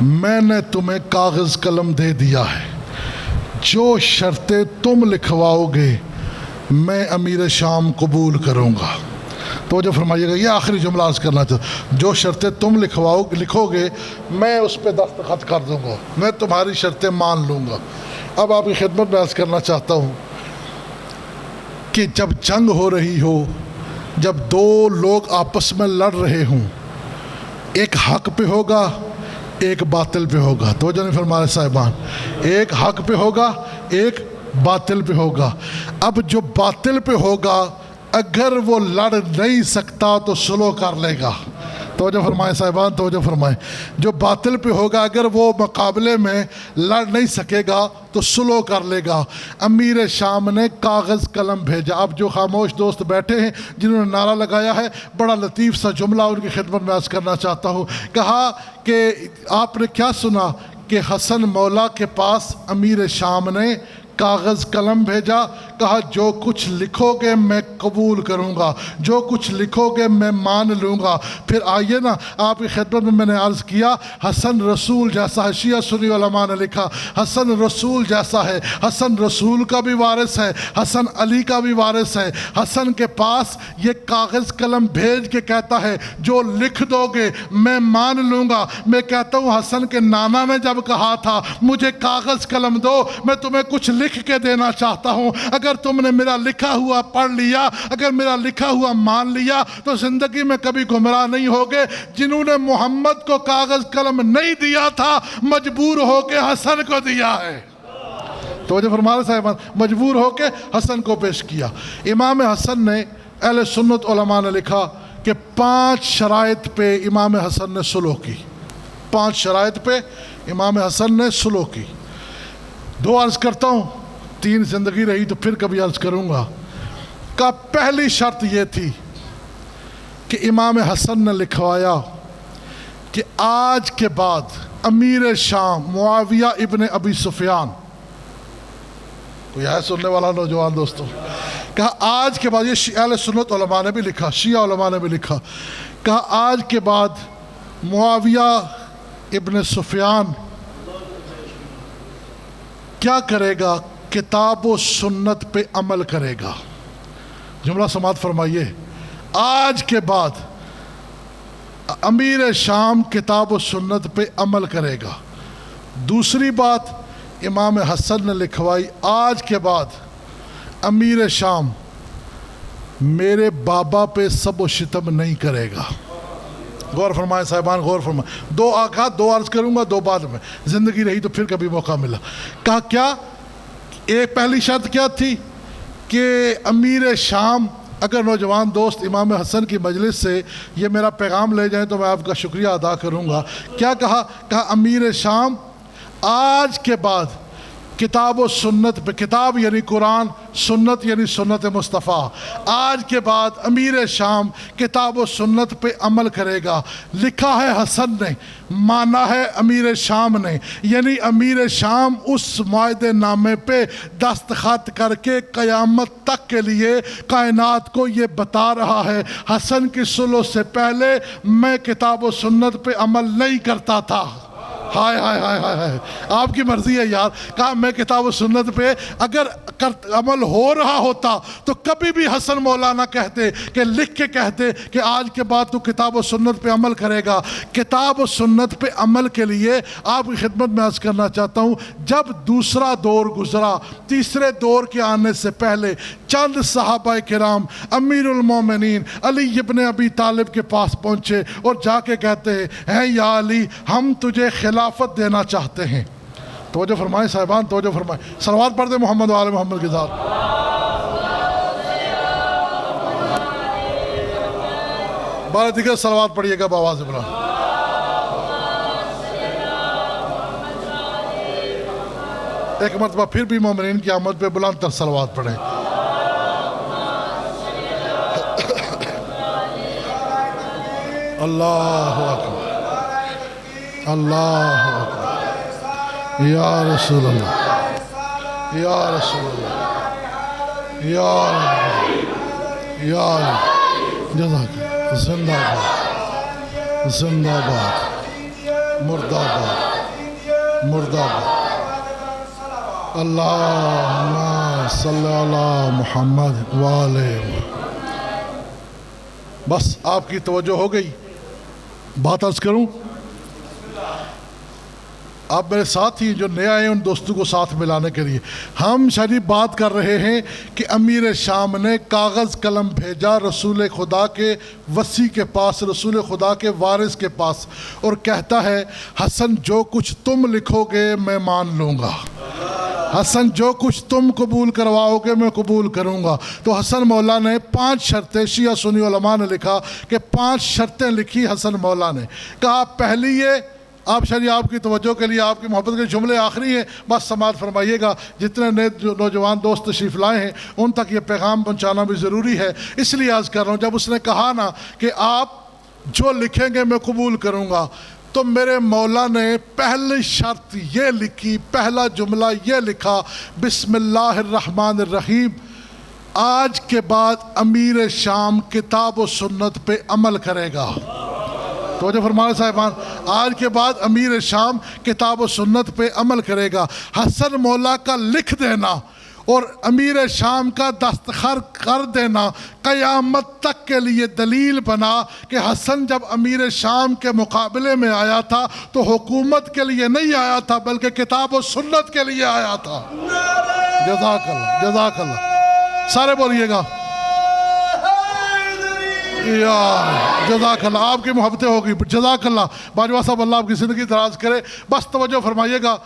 میں نے تمہیں کاغذ قلم دے دیا ہے، جو شرطیں تم لکھواؤ گے میں امیر شام قبول کروں گا۔ توجہ فرمائیے گا، یہ آخری جملہ عرض کرنا چاہتا ہوں، جو شرطیں تم لکھو گے میں اس پہ دستخط کر دوں گا، میں تمہاری شرطیں مان لوں گا۔ اب آپ کی خدمت میں عرض کرنا چاہتا ہوں کہ جب جنگ ہو رہی ہو، جب دو لوگ آپس میں لڑ رہے ہوں، ایک حق پہ ہوگا ایک باطل پہ ہوگا، توجہ نہیں فرمائے صاحبان، ایک حق پہ ہوگا ایک باطل پہ ہوگا۔ اب جو باطل پہ ہوگا اگر وہ لڑ نہیں سکتا تو سلو کر لے گا، توجہ فرمائے صاحبان، توجہ فرمائے، جو باطل پہ ہوگا اگر وہ مقابلے میں لڑ نہیں سکے گا تو سلو کر لے گا۔ امیر شام نے کاغذ قلم بھیجا۔ اب جو خاموش دوست بیٹھے ہیں جنہوں نے نعرہ لگایا ہے، بڑا لطیف سا جملہ ان کی خدمت میں عرض کرنا چاہتا ہوں۔ کہا کہ آپ نے کیا سنا کہ حسن مولا کے پاس امیر شام نے کاغذ قلم بھیجا، کہا جو کچھ لکھو گے میں قبول کروں گا، جو کچھ لکھو گے میں مان لوں گا۔ پھر آئیے نا، آپ کی خدمت میں نے عرض کیا حسن رسول جیسا ہے، شیعہ سنی علماء نے لکھا حسن رسول جیسا ہے، حسن رسول کا بھی وارث ہے، حسن علی کا بھی وارث ہے۔ حسن کے پاس یہ کاغذ قلم بھیج کے کہتا ہے جو لکھ دو گے میں مان لوں گا۔ میں کہتا ہوں حسن کے نانا نے جب کہا تھا مجھے کاغذ قلم دو میں تمہیں کچھ لکھ کے دینا چاہتا ہوں، اگر تم نے میرا لکھا ہوا پڑھ لیا، اگر میرا لکھا ہوا مان لیا تو زندگی میں کبھی گمراہ نہیں ہوگے۔ جنہوں نے محمد کو کاغذ قلم نہیں دیا تھا مجبور ہو کے حسن کو دیا ہے۔ توجہ فرمانے صاحبان، مجبور ہو کے حسن کو پیش کیا۔ امام حسن نے، اہل سنت علماء نے لکھا کہ 5 شرائط پہ امام حسن نے صلح کی، 5 شرائط پہ امام حسن نے صلح کی۔ 2 عرض کرتا ہوں، 3 زندگی رہی تو پھر کبھی عرض کروں گا۔ کہ پہلی شرط یہ تھی کہ امام حسن نے لکھوایا کہ آج کے بعد امیر شام معاویہ ابن ابی سفیان، کوئی ہے سننے والا نوجوان دوستوں، کہا آج کے بعد، یہ اہل سنت علماء نے بھی لکھا، شیعہ علماء نے بھی لکھا، کہا آج کے بعد معاویہ ابن سفیان کیا کرے گا؟ کتاب و سنت پہ عمل کرے گا۔ جملہ سماعت فرمائیے، آج کے بعد امیر شام کتاب و سنت پہ عمل کرے گا۔ دوسری بات امام حسن نے لکھوائی، آج کے بعد امیر شام میرے بابا پہ سب و شتم نہیں کرے گا۔ غور فرمائیں صاحبان، غور فرمائیں۔ 2 آقا، 2 عرض کروں گا، 2 بعد میں، زندگی رہی تو پھر کبھی موقع ملا۔ کہا کیا؟ ایک پہلی شرط کیا تھی کہ امیر شام، اگر نوجوان دوست امام حسن کی مجلس سے یہ میرا پیغام لے جائیں تو میں آپ کا شکریہ ادا کروں گا۔ کیا کہا؟ کہا امیر شام آج کے بعد کتاب و سنت پہ، کتاب یعنی قرآن، سنت یعنی سنت مصطفیٰ، آج کے بعد امیر شام کتاب و سنت پہ عمل کرے گا۔ لکھا ہے حسن نے، مانا ہے امیر شام نے، یعنی امیر شام اس معاہدے نامے پہ دستخط کر کے قیامت تک کے لیے کائنات کو یہ بتا رہا ہے، حسن کی صلح سے پہلے میں کتاب و سنت پہ عمل نہیں کرتا تھا۔ ہائے ہائے ہائے ہائے، آپ کی مرضی ہے یار۔ کہا میں کتاب و سنت پہ اگر عمل ہو رہا ہوتا تو کبھی بھی حسن مولانا کہتے کہ لکھ کے کہتے کہ آج کے بعد تو کتاب و سنت پہ عمل کرے گا۔ کتاب و سنت پہ عمل کے لیے آپ کی خدمت میں عرض کرنا چاہتا ہوں، جب دوسرا دور گزرا، تیسرے دور کے آنے سے پہلے چند صحابہ کرام امیر المومنین علی ابن ابی طالب کے پاس پہنچے اور جا کے کہتے ہیں یا علی، ہم تجھے خلافت دینا چاہتے ہیں۔ توجہ فرمائیں صاحبان، توجہ فرمائیں، صلوات پڑھ دیں محمد و آل محمد کے ذات۔ بارہ دیگر صلوات پڑھیے گا بآواز بلند۔ ایک مرتبہ پھر بھی مومنین کی آمد پہ بلند تر صلوات پڑھیں۔ اللہ اکبر، اللہ اکبر، یا رسول اللہ، یا رسول اللہ، یا جزاک اللہ، زندہ باد، زندہ باد، مردہ باد، مردہ باد۔ اللہم صلی علی محمد وآلہ۔ بس آپ کی توجہ ہو گئی؟ بات عرض کروں، آپ میرے ساتھ ہی جو نئے آئے ہیں ان دوستوں کو ساتھ ملانے کے لیے ہم شریف بات کر رہے ہیں کہ امیر شام نے کاغذ قلم بھیجا رسول خدا کے وصی کے پاس، رسول خدا کے وارث کے پاس، اور کہتا ہے حسن جو کچھ تم لکھو گے میں مان لوں گا، حسن جو کچھ تم قبول کرواؤ گے میں قبول کروں گا۔ تو حسن مولا نے 5 شرطیں، شیعہ سنی علماء نے لکھا کہ 5 شرطیں لکھی حسن مولا نے۔ کہا پہلی یہ، آپ شریف آپ کی توجہ کے لیے، آپ کی محبت کے جملے آخری ہیں، بس سماعت فرمائیے گا، جتنے نئے نوجوان دوست تشریف لائے ہیں ان تک یہ پیغام پہنچانا بھی ضروری ہے، اس لیے عرض کر رہا ہوں۔ جب اس نے کہا نا کہ آپ جو لکھیں گے میں قبول کروں گا، تو میرے مولا نے پہلی شرط یہ لکھی، پہلا جملہ یہ لکھا، بسم اللہ الرحمن الرحیم، آج کے بعد امیر شام کتاب و سنت پہ عمل کرے گا۔ توجہ فرمائے صاحبان، آج کے بعد امیر شام کتاب و سنت پہ عمل کرے گا۔ حسن مولا کا لکھ دینا اور امیر شام کا دستخط کر دینا قیامت تک کے لیے دلیل بنا کہ حسن جب امیر شام کے مقابلے میں آیا تھا تو حکومت کے لیے نہیں آیا تھا بلکہ کتاب و سنت کے لیے آیا تھا۔ جزاک اللہ، جزاک اللہ، سارے بولیے گا یا جزاک اللہ، آپ کی محبتیں ہوگی، جزاک اللہ۔ باجوہ صاحب اللہ آپ کی زندگی دراز کرے۔ بس توجہ فرمائیے گا،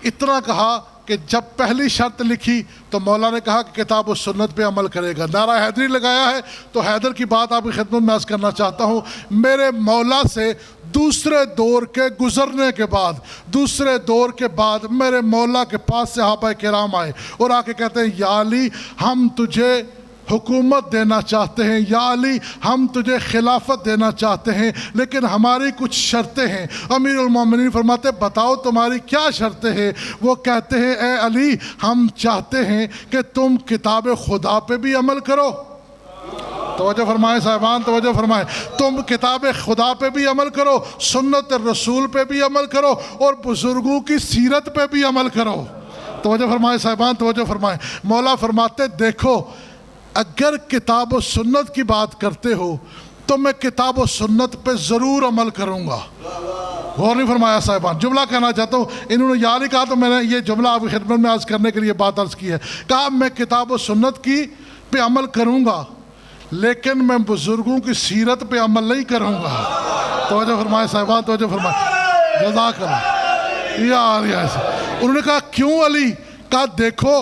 اتنا کہا کہ جب پہلی شرط لکھی تو مولا نے کہا کہ کتاب و سنت پہ عمل کرے گا، نعرہ حیدری لگایا ہے، تو حیدر کی بات آپ کی خدمت میں عرض کرنا چاہتا ہوں۔ میرے مولا سے دوسرے دور کے گزرنے کے بعد، دوسرے دور کے بعد میرے مولا کے پاس صحابہ کرام آئے اور آ کے کہتے ہیں یا علی ہم تجھے حکومت دینا چاہتے ہیں، یا علی ہم تجھے خلافت دینا چاہتے ہیں، لیکن ہماری کچھ شرطیں ہیں۔ امیر المومنین فرماتے بتاؤ تمہاری کیا شرطیں ہیں؟ وہ کہتے ہیں اے علی ہم چاہتے ہیں کہ تم کتاب خدا پہ بھی عمل کرو، توجہ فرمائیں صاحبان، توجہ فرمائیں، تم کتاب خدا پہ بھی عمل کرو، سنت رسول پہ بھی عمل کرو، اور بزرگوں کی سیرت پہ بھی عمل کرو۔ توجہ فرمائیں صاحبان، توجہ فرمائیں۔ مولا فرماتے دیکھو اگر کتاب و سنت کی بات کرتے ہو تو میں کتاب و سنت پہ ضرور عمل کروں گا۔ غور نہیں فرمایا صاحبان، جملہ کہنا چاہتا ہوں، انہوں نے یا نہیں کہا تو میں نے یہ جملہ آپ کی خدمت میں عرض کرنے کے لیے بات عرض کی ہے۔ کہا میں کتاب و سنت کی پہ عمل کروں گا لیکن میں بزرگوں کی سیرت پہ عمل نہیں کروں گا۔ توجہ فرمائے صاحبان، توجہ فرمائے، جزاک اللہ یا علی۔ انہوں نے کہا کیوں علی؟ کہا دیکھو،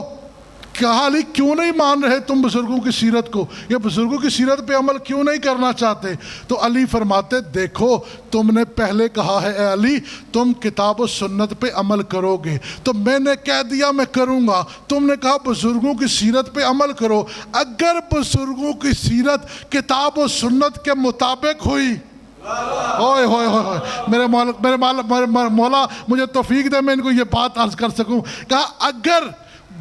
کہا علی کیوں نہیں مان رہے تم بزرگوں کی سیرت کو، یا بزرگوں کی سیرت پہ عمل کیوں نہیں کرنا چاہتے؟ تو علی فرماتے دیکھو تم نے پہلے کہا ہے اے علی تم کتاب و سنت پہ عمل کرو گے، تو میں نے کہہ دیا میں کروں گا۔ تم نے کہا بزرگوں کی سیرت پہ عمل کرو، اگر بزرگوں کی سیرت کتاب و سنت کے مطابق ہوئی، ہوئے ہوئے ہوئے میرے مولا مجھے توفیق دے میں ان کو یہ بات عرض کر سکوں۔ کہا اگر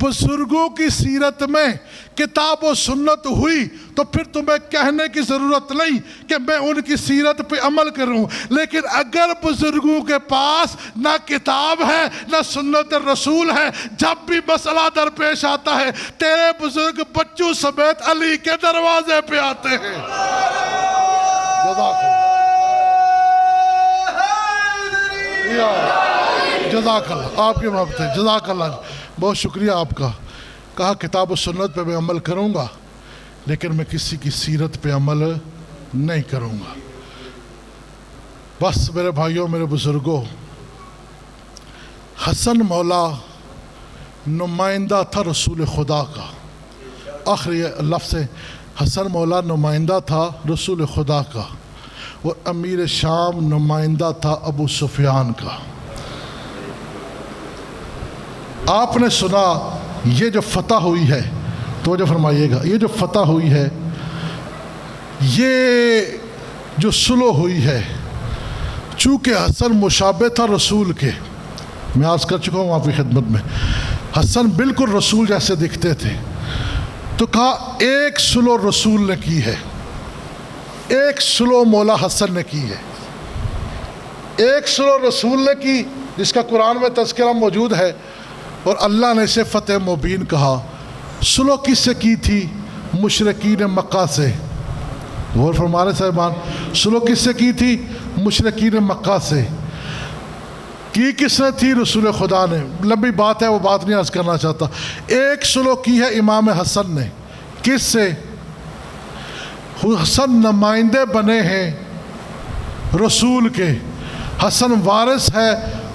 بزرگوں کی سیرت میں کتاب و سنت ہوئی تو پھر تمہیں کہنے کی ضرورت نہیں کہ میں ان کی سیرت پہ عمل کروں، لیکن اگر بزرگوں کے پاس نہ کتاب ہے نہ سنت رسول ہے، جب بھی مسئلہ درپیش آتا ہے تیرے بزرگ بچوں سمیت علی کے دروازے پہ آتے ہیں۔ جزاک اللہ، آپ کی محبت ہے، جزاک اللہ، بہت شکریہ آپ کا۔ کہا کتاب و سنت پہ میں عمل کروں گا لیکن میں کسی کی سیرت پہ عمل نہیں کروں گا۔ بس میرے بھائیوں، میرے بزرگوں، حسن مولا نمائندہ تھا رسول خدا کا۔ آخری لفظ ہے حسن مولا نمائندہ تھا رسول خدا کا، اور امیر شام نمائندہ تھا ابو سفیان کا۔ آپ نے سنا یہ جو فتح ہوئی ہے، توجہ فرمائیے گا، یہ جو فتح ہوئی ہے، یہ جو صلح ہوئی ہے، چونکہ حسن مشابہ تھا رسول کے، میں عرض کر چکا ہوں آپ کی خدمت میں، حسن بالکل رسول جیسے دکھتے تھے، تو کہا ایک صلح رسول نے کی ہے، ایک صلح مولا حسن نے کی ہے، ایک صلح رسول نے کی جس کا قرآن میں تذکرہ موجود ہے، اور اللہ نے اسے فتح مبین کہا۔ صلح کس سے کی تھی؟ مشرکین مکہ سے۔ غور فرمانے صاحبان، صلح کس سے کی تھی؟ مشرکین مکہ سے۔ کی کس نے تھی؟ رسول خدا نے۔ لمبی بات ہے، وہ بات نہیں عرض کرنا چاہتا۔ ایک صلح کی ہے امام حسن نے، کس سے؟ حسن نمائندے بنے ہیں رسول کے، حسن وارث ہے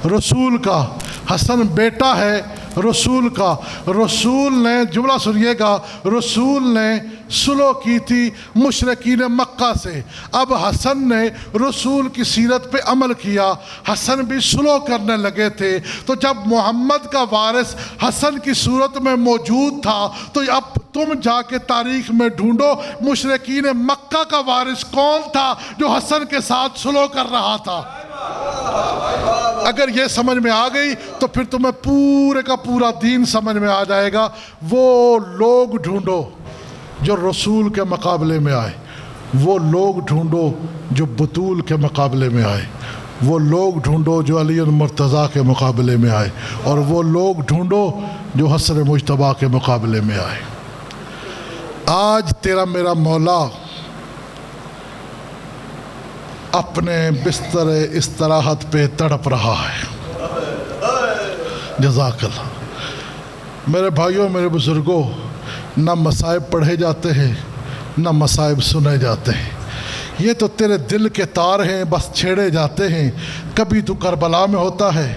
رسول کا، حسن بیٹا ہے رسول کا۔ رسول نے، جملہ سنیے گا، رسول نے صلح کی تھی مشرکین مکہ سے۔ اب حسن نے رسول کی سیرت پہ عمل کیا، حسن بھی صلح کرنے لگے تھے، تو جب محمد کا وارث حسن کی صورت میں موجود تھا تو اب تم جا کے تاریخ میں ڈھونڈو مشرکین مکہ کا وارث کون تھا جو حسن کے ساتھ صلح کر رہا تھا۔ اگر یہ سمجھ میں آ گئی تو پھر تمہیں پورے کا پورا دین سمجھ میں آ جائے گا۔ وہ لوگ ڈھونڈو جو رسول کے مقابلے میں آئے، وہ لوگ ڈھونڈو جو بطول کے مقابلے میں آئے، وہ لوگ ڈھونڈو جو علی المرتضیٰ کے مقابلے میں آئے، اور وہ لوگ ڈھونڈو جو حسن مجتبیٰ کے مقابلے میں آئے۔ آج تیرا میرا مولا اپنے بستر استراحت پہ تڑپ رہا ہے۔ جزاک اللہ۔ میرے بھائیوں، میرے بزرگوں، نہ مصائب پڑھے جاتے ہیں نہ مصائب سنے جاتے ہیں، یہ تو تیرے دل کے تار ہیں، بس چھیڑے جاتے ہیں۔ کبھی تو کربلا میں ہوتا ہے،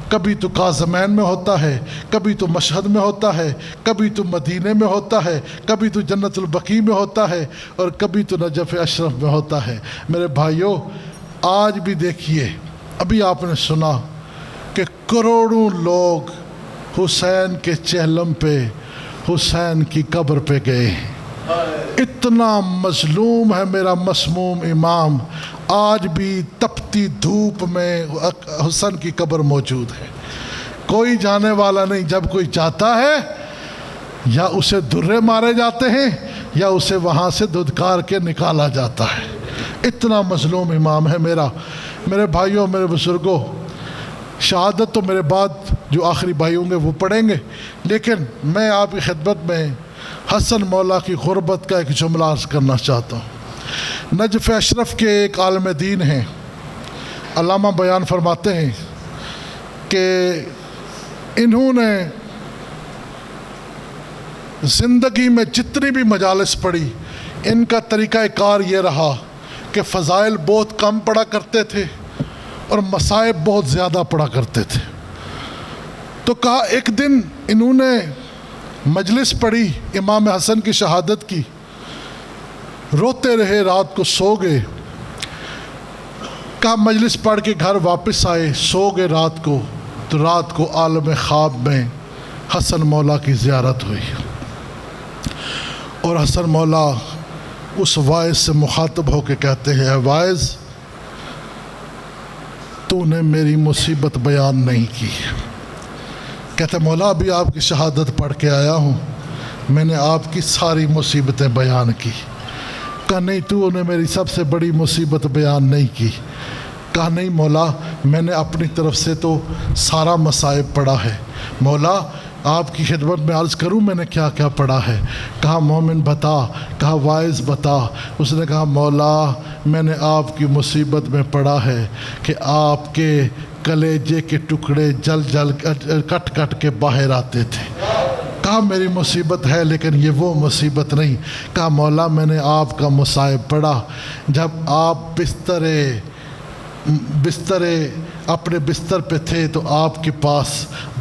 کبھی تو کاظمین میں ہوتا ہے، کبھی تو مشہد میں ہوتا ہے، کبھی تو مدینے میں ہوتا ہے، کبھی تو جنت البقیع میں ہوتا ہے، اور کبھی تو نجف اشرف میں ہوتا ہے۔ میرے بھائیوں، آج بھی دیکھیے، ابھی آپ نے سنا کہ کروڑوں لوگ حسین کے چہلم پہ، حسین کی قبر پہ گئے۔ اتنا مظلوم ہے میرا مسموم امام، آج بھی تپتی دھوپ میں حسن کی قبر موجود ہے۔ کوئی جانے والا نہیں، جب کوئی جاتا ہے یا اسے درے مارے جاتے ہیں یا اسے وہاں سے دھدکار کے نکالا جاتا ہے۔ اتنا مظلوم امام ہے میرے بھائیوں، میرے بزرگوں، شہادت تو میرے بعد جو آخری بھائی ہوں گے وہ پڑھیں گے، لیکن میں آپ کی خدمت میں حسن مولا کی غربت کا ایک جملہ عرض کرنا چاہتا ہوں۔ نجف اشرف کے ایک عالم دین ہیں، علامہ بیان فرماتے ہیں کہ انہوں نے زندگی میں جتنی بھی مجالس پڑھی، ان کا طریقہ کار یہ رہا کہ فضائل بہت کم پڑھا کرتے تھے اور مصائب بہت زیادہ پڑھا کرتے تھے۔ تو کہا ایک دن انہوں نے مجلس پڑھی امام حسن کی شہادت کی، روتے رہے، رات کو سو گئے۔ کہا مجلس پڑھ کے گھر واپس آئے، سو گئے رات کو، تو رات کو عالم خواب میں حسن مولا کی زیارت ہوئی، اور حسن مولا اس واعظ سے مخاطب ہو کے کہتے ہیں، اے واعظ، تو نے میری مصیبت بیان نہیں کی۔ کہتے مولا ابھی آپ کی شہادت پڑھ کے آیا ہوں، میں نے آپ کی ساری مصیبتیں بیان کی۔ کہا نہیں، تو نے میری سب سے بڑی مصیبت بیان نہیں کی۔ کہا نہیں مولا، میں نے اپنی طرف سے تو سارا مصائب پڑھا ہے۔ مولا آپ کی خدمت میں عرض کروں میں نے کیا کیا پڑھا ہے؟ کہا مومن بتا، کہا واعظ بتا۔ اس نے کہا مولا میں نے آپ کی مصیبت میں پڑھا ہے کہ آپ کے کلیجے کے ٹکڑے جل جل کٹ کٹ کے باہر آتے تھے۔ کہا میری مصیبت ہے لیکن یہ وہ مصیبت نہیں۔ کہا مولا میں نے آپ کا مصائب پڑھا، جب آپ اپنے بستر پہ تھے تو آپ کے پاس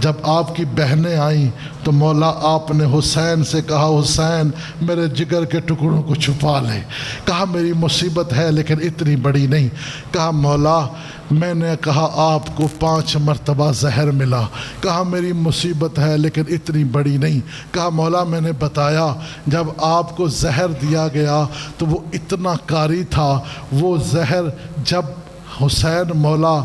جب آپ کی بہنیں آئیں تو مولا آپ نے حسین سے کہا حسین میرے جگر کے ٹکڑوں کو چھپا لے۔ کہا میری مصیبت ہے لیکن اتنی بڑی نہیں۔ کہا مولا میں نے کہا آپ کو 5 مرتبہ زہر ملا۔ کہا میری مصیبت ہے لیکن اتنی بڑی نہیں۔ کہا مولا میں نے بتایا جب آپ کو زہر دیا گیا تو وہ اتنا کاری تھا، وہ زہر جب حسین مولا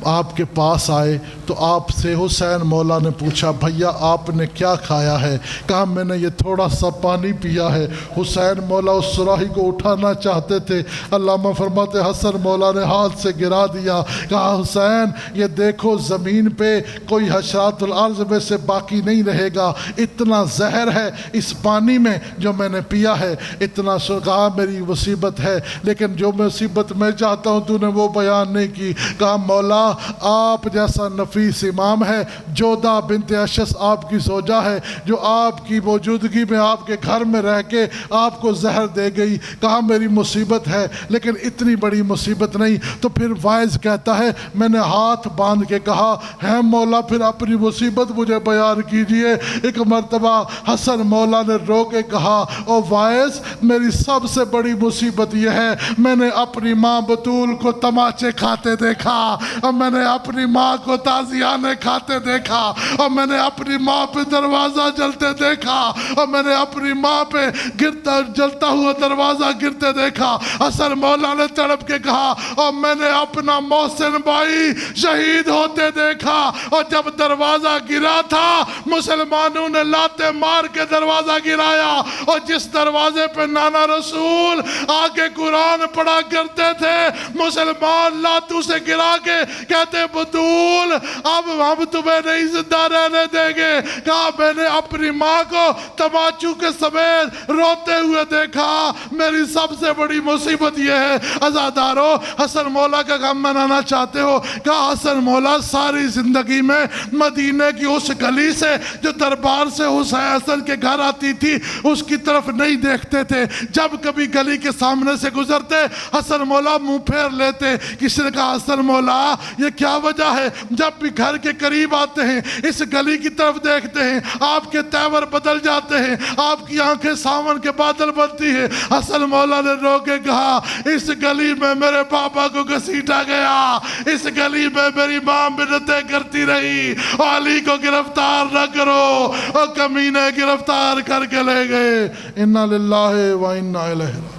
آپ کے پاس آئے تو آپ سے حسین مولا نے پوچھا بھیا آپ نے کیا کھایا ہے؟ کہا میں نے یہ تھوڑا سا پانی پیا ہے۔ حسین مولا اس سراہی کو اٹھانا چاہتے تھے، علامہ فرماتے حسن مولا نے ہاتھ سے گرا دیا۔ کہا حسین یہ دیکھو زمین پہ کوئی حشرات الارض میں سے باقی نہیں رہے گا، اتنا زہر ہے اس پانی میں جو میں نے پیا ہے، اتنا کہا میری مصیبت ہے لیکن جو مصیبت میں چاہتا ہوں تو نے وہ بیان نہیں کی۔ کہا مولا آپ جیسا نفیس امام ہے، جودہ بنت اشس آپ کی زوجہ ہے جو آپ کی موجودگی میں آپ کے گھر میں رہ کے آپ کو زہر دے گئی۔ کہا میری مصیبت ہے لیکن اتنی بڑی مصیبت نہیں۔ تو پھر واعظ کہتا ہے میں نے ہاتھ باندھ کے کہا ہے مولا پھر اپنی مصیبت مجھے بیان کیجئے۔ ایک مرتبہ حسن مولا نے رو کے کہا او واعظ میری سب سے بڑی مصیبت یہ ہے میں نے اپنی ماں بطول کو تماچے کھاتے دیکھا، اور میں نے اپنی ماں کو تازیانے کھاتے دیکھا، اور میں نے اپنی ماں پہ دروازہ جلتے دیکھا، اور میں نے اپنی ماں پہ جلتا ہوا دروازہ گرتے دیکھا۔ حسن مولا نے تڑپ کے کہا اور میں نے اپنا محسن بھائی شہید ہوتے دیکھا، اور جب دروازہ گرا تھا مسلمانوں نے لاتے مار کے دروازہ گرایا، اور جس دروازے پہ نانا رسول آگے قرآن پڑھا کرتے تھے مسلمان لاتوں سے گرا کے کہتے بطول اب ہم تمہیں نہیں زندہ رہنے دیں گے۔ کہا میں نے اپنی ماں کو تماچو کے سمیت روتے ہوئے دیکھا، میری سب سے بڑی مصیبت یہ ہے۔ عزادارو حسن مولا کا غم منانا چاہتے ہو؟ کہا حسن مولا ساری زندگی میں مدینے کی اس گلی سے جو دربار سے حسین حسن کے گھر آتی تھی اس کی طرف نہیں دیکھتے تھے، جب کبھی گلی کے سامنے سے گزرتے حسن مولا منہ پھیر لیتے۔ کسی نے کہا حسن مولا یہ کیا وجہ ہے؟ جب بھی گھر کے قریب آتے ہیں اس گلی کی طرف دیکھتے ہیں آپ کے تیور بدل جاتے ہیں، آپ کی آنکھیں ساون کے بادل بنتی ہیں۔ حسن مولا نے رو کے کہا اس گلی میں میرے پاپا کو گھسیٹا گیا، اس گلی میں میری ماں منتیں کرتی رہی علی کو گرفتار نہ کرو، اور کمینے گرفتار کر کے لے گئے۔ انا للہ و انا الیہ راجعون۔